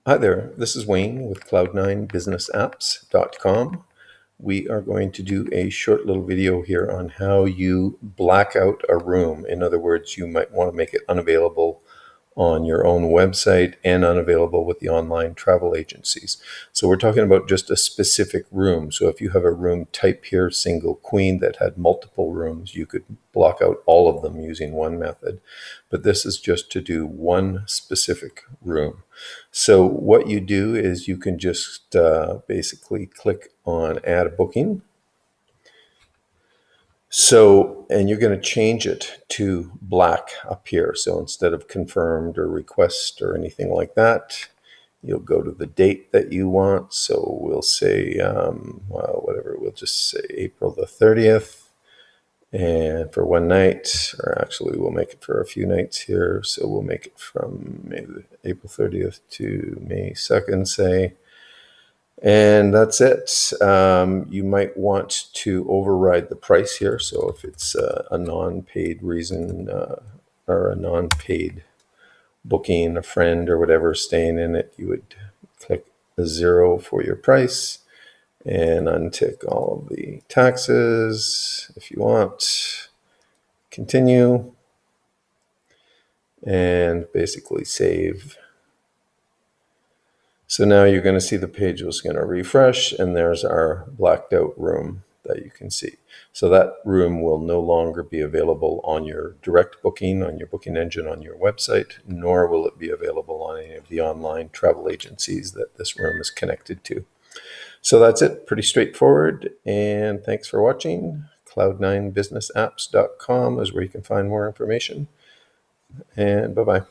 Hi there, this is Wayne with cloud9businessapps.com. We are going to do a short little video here on how you black out a room. In other words, you might want to make it unavailable on your own website and unavailable with the online travel agencies. So we're talking about just a specific room. So if you have a room type here, single queen, that had multiple rooms, you could block out all of them using one method. But this is just to do one specific room. So what you do is you can just basically click on add a booking. So, and you're going to change it to black up here. So instead of confirmed or request or anything like that, you'll go to the date that you want. So we'll say, well, whatever, we'll just say April the 30th. And for one night, or actually we'll make it for a few nights here. So we'll make it from maybe April 30th to May 2nd, say. And that's it. You might want to override the price here. So if it's a non-paid reason or a non-paid booking, a friend or whatever staying in it, you would click a 0 for your price and untick all of the taxes if you want. Continue and basically save. So now you're going to see the page was going to refresh, and there's our blacked out room that you can see. So that room will no longer be available on your direct booking, on your booking engine on your website, nor will it be available on any of the online travel agencies that this room is connected to. So that's it, pretty straightforward, and thanks for watching. Cloud9businessapps.com is where you can find more information, and bye-bye.